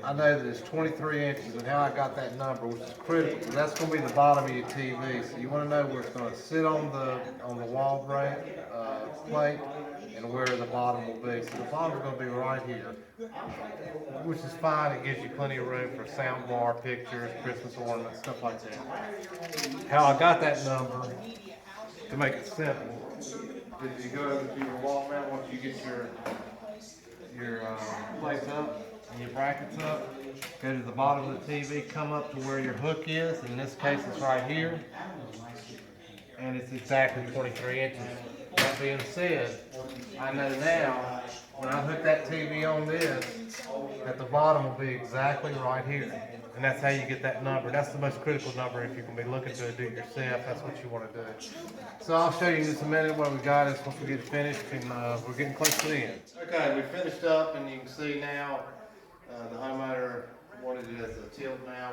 I know that it's 23 inches, and how I got that number, which is critical, 'cause that's going to be the bottom of your TV. So you want to know where it's going to sit on the wall plate, and where the bottom will be. So the bottom's going to be right here, which is fine. It gives you plenty of room for sound bar, pictures, Christmas ornaments, stuff like that. How I got that number, to make it simple, is you go over to your wall mount once you get your plates up and your brackets up. Go to the bottom of the TV, come up to where your hook is. In this case, it's right here, and it's exactly 23 inches. That being said, I know now when I hook that TV on this, that the bottom will be exactly right here. And that's how you get that number. That's the most critical number if you're going to be looking to do it yourself. That's what you want to do. So I'll show you in just a minute what we got is once we get finished, and we're getting close to the end. Okay, we finished up, and you can see now the homeowner wanted it as a tilt now.